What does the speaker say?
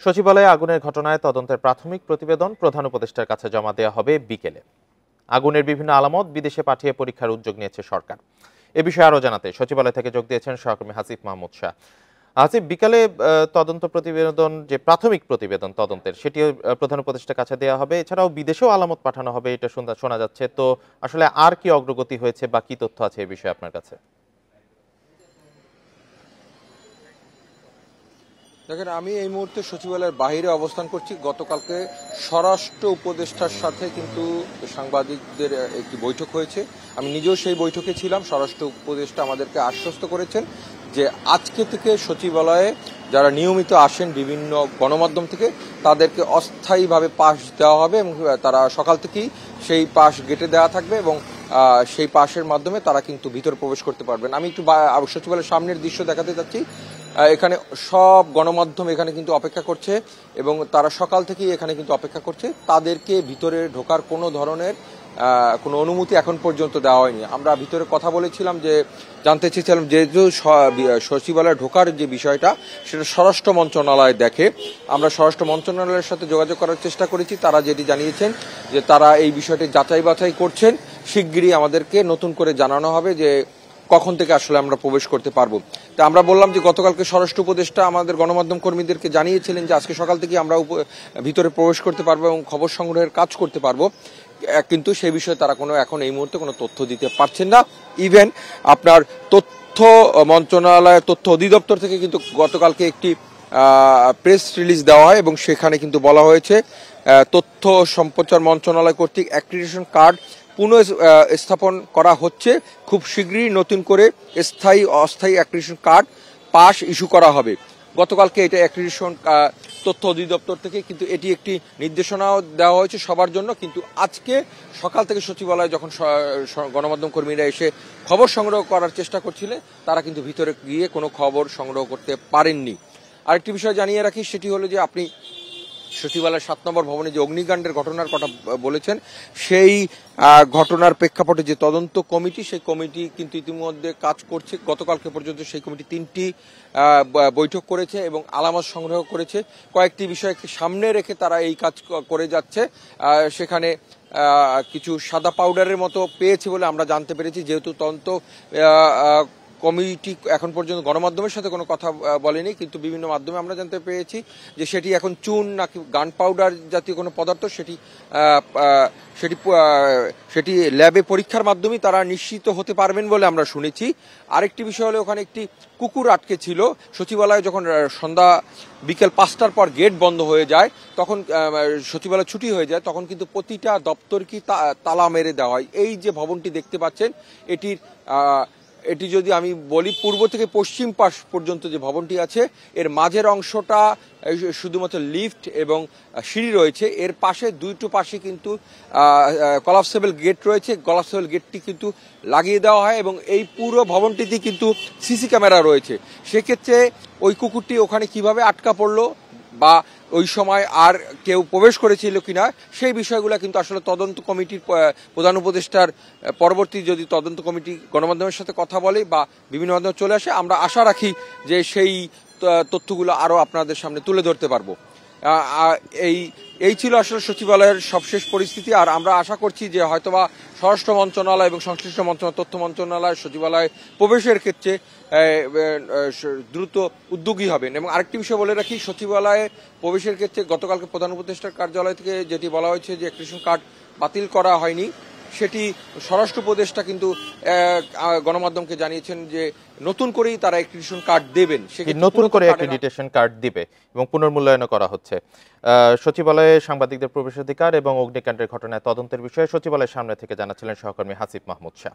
সচিবালয়ে আগুনের ঘটনায় তদন্তের প্রাথমিক প্রতিবেদন প্রধান উপদেষ্টার কাছে জমা দেওয়া হবে বিকেলে। আগুনের বিভিন্ন আলামত বিদেশে পাঠিয়ে পরীক্ষার উদ্যোগ নিয়েছে সরকার। এ বিষয়ে আরো জানাতে সচিবালয় থেকে যোগ দিয়েছেন সহকর্মী হাসিফ মাহমুদ শাহ। হাসিফ, বিকালে তদন্ত প্রতিবেদন, যে প্রাথমিক প্রতিবেদন তদন্তের, সেটি প্রধান উপদেষ্টার কাছে দেওয়া হবে। এছাড়াও বিদেশেও আলামত পাঠানো হবে, এটা শোনা যাচ্ছে। তো আসলে আর কি অগ্রগতি হয়েছে বা কি তথ্য আছে এই বিষয়ে আপনার কাছে? দেখেন, আমি এই মুহূর্তে সচিবালয়ের বাইরে অবস্থান করছি। গতকালকে স্বরাষ্ট্র উপদেষ্টার সাথে কিন্তু সাংবাদিকদের একটি বৈঠক হয়েছে। আমি নিজেও সেই বৈঠকে ছিলাম। স্বরাষ্ট্র উপদেষ্টা আমাদেরকে আশ্বস্ত করেছেন যে আজকে থেকে সচিবালয়ে যারা নিয়মিত আসেন বিভিন্ন গণমাধ্যম থেকে, তাদেরকে অস্থায়ীভাবে পাস দেওয়া হবে এবং তারা সকাল থেকেই সেই পাস গেটে দেওয়া থাকবে এবং সেই পাসের মাধ্যমে তারা কিন্তু ভিতরে প্রবেশ করতে পারবেন। আমি একটু সচিবালয়ের সামনের দৃশ্য দেখাতে যাচ্ছি। এখানে সব গণমাধ্যম এখানে কিন্তু অপেক্ষা করছে এবং তারা সকাল থেকেই এখানে কিন্তু অপেক্ষা করছে। তাদেরকে ভিতরে ঢোকার কোনো ধরনের কোনো অনুমতি এখন পর্যন্ত দেওয়া হয়নি। আমরা ভিতরে কথা বলেছিলাম, যে জানতে চেয়েছিলাম যেহেতু সচিবালয়ে ঢোকার যে বিষয়টা সেটা স্বরাষ্ট্র মন্ত্রণালয় দেখে। আমরা স্বরাষ্ট্র মন্ত্রণালয়ের সাথে যোগাযোগ করার চেষ্টা করেছি। তারা যেটি জানিয়েছেন যে তারা এই বিষয়টি যাচাই বাছাই করছেন। শিগগিরই আমাদেরকে নতুন করে জানানো হবে যে কখন থেকে আসলে আমরা প্রবেশ করতে পারবো। তা আমরা বললাম যে গতকালকে স্বরাষ্ট্র উপদেষ্টা আমাদের গণমাধ্যম কর্মীদেরকে জানিয়েছিলেন যে আজকে সকাল থেকে আমরা ভিতরে প্রবেশ করতে পারবো এবং খবর সংগ্রহের কাজ করতে পারবো, কিন্তু সেই বিষয়ে তারা এখন এই মুহূর্তে কোনো তথ্য দিতে পারছেন না। ইভেন আপনার তথ্য মন্ত্রণালয়ের তথ্য অধিদপ্তর থেকে কিন্তু গতকালকে একটি প্রেস রিলিজ দেওয়া হয় এবং সেখানে কিন্তু বলা হয়েছে তথ্য সম্প্রচার মন্ত্রণালয় কর্তৃক অ্যাক্রিডিটেশন কার্ড পুনঃস্থাপন করা হচ্ছে। খুব শীঘ্রই নতুন করে স্থায়ী অস্থায়ী অ্যাক্রিডিটেশন কার্ড পাস ইস্যু করা হবে। গতকালকে এটা অ্যাক্রিডিটেশন তথ্য অধিদপ্তর থেকে কিন্তু এটি একটি নির্দেশনাও দেওয়া হয়েছে সবার জন্য। কিন্তু আজকে সকাল থেকে সচিবালয়ে যখন গণমাধ্যম কর্মীরা এসে খবর সংগ্রহ করার চেষ্টা করছিলেন, তারা কিন্তু ভিতরে গিয়ে কোনো খবর সংগ্রহ করতে পারেননি। আরেকটি বিষয় জানিয়ে রাখি, সেটি হলো যে আপনি সচিবালয়ের 7 নম্বর ভবনে যে অগ্নিকাণ্ডের ঘটনার কথা বলেছেন, সেই ঘটনার প্রেক্ষাপটে যে তদন্ত কমিটি, সেই কমিটি কিন্তু ইতিমধ্যে কাজ করছে। গতকালকে পর্যন্ত সেই কমিটি 3টি বৈঠক করেছে এবং আলামত সংগ্রহ করেছে। কয়েকটি বিষয়কে সামনে রেখে তারা এই কাজ করে যাচ্ছে। সেখানে কিছু সাদা পাউডারের মতো পেয়েছে বলে আমরা জানতে পেরেছি। যেহেতু তদন্ত কমিটি এখন পর্যন্ত গণমাধ্যমের সাথে কোনো কথা বলেনি, কিন্তু বিভিন্ন মাধ্যমে আমরা জানতে পেরেছি যে সেটি এখন চুন নাকি গান পাউডার জাতীয় কোনো পদার্থ, সেটি ল্যাবে পরীক্ষার মাধ্যমে তারা নিশ্চিত হতে পারবেন বলে আমরা শুনেছি। আরেকটি বিষয় হলো, ওখানে একটি কুকুর আটকে ছিল। সচিবালয়ে যখন সন্ধ্যা বিকেল 5টার পর গেট বন্ধ হয়ে যায়, তখন সচিবালয় ছুটি হয়ে যায়, তখন কিন্তু প্রতিটা দপ্তরকে তালা মেরে দেওয়া হয়। এই যে ভবনটি দেখতে পাচ্ছেন, এটি যদি আমি বলি পূর্ব থেকে পশ্চিম পাশ পর্যন্ত যে ভবনটি আছে, এর মাঝের অংশটা শুধুমাত্র লিফট এবং সিঁড়ি রয়েছে। এর পাশে দুটো পাশে কিন্তু কলাপসেবল গেট রয়েছে। কলাপসেবল গেটটি কিন্তু লাগিয়ে দেওয়া হয় এবং এই পুরো ভবনটিতে কিন্তু সিসি ক্যামেরা রয়েছে। সেক্ষেত্রে ওই কুকুরটি ওখানে কিভাবে আটকা পড়লো বা ওই সময় আর কেউ প্রবেশ করেছিল কিনা, সেই বিষয়গুলো কিন্তু আসলে তদন্ত কমিটির প্রধান উপদেষ্টার পরবর্তী যদি তদন্ত কমিটি গণমাধ্যমের সাথে কথা বলে বা বিভিন্ন মাধ্যমে চলে আসে, আমরা আশা রাখি যে সেই তথ্যগুলো আরো আপনাদের সামনে তুলে ধরতে পারবো। এই ছিল আসলে সচিবালয়ের সবশেষ পরিস্থিতি। আর আমরা আশা করছি যে হয়তোবা স্বরাষ্ট্র মন্ত্রণালয় এবং সংশ্লিষ্ট মন্ত্রণালয়, তথ্য মন্ত্রণালয় সচিবালয় প্রবেশের ক্ষেত্রে দ্রুত উদ্যোগী হবেন। এবং আরেকটি বিষয় বলে রাখি, সচিবালয়ে প্রবেশের ক্ষেত্রে গতকালকে প্রধান উপদেষ্টার কার্যালয় থেকে যেটি বলা হয়েছে যে অ্যাক্রিডিটেশন কার্ড বাতিল করা হয়নি, সেটি স্বরাষ্ট্র উপদেষ্টা কিন্তু গণমাধ্যমকে জানিয়েছেন যে নতুন করেই তারা অ্যাক্রিডিটেশন কার্ড দেবেন। নতুন করে অ্যাক্রিডিটেশন কার্ড দিবে এবং পুনর্মূল্যায়ন করা হচ্ছে। সচিবালয়ে সাংবাদিকদের প্রবেশাধিকার এবং অগ্নিকাণ্ডের ঘটনায় তদন্তের বিষয়ে সচিবালয়ের সামনে থেকে জানাচ্ছিলেন সহকর্মী হাসিফ মাহমুদ শাহ।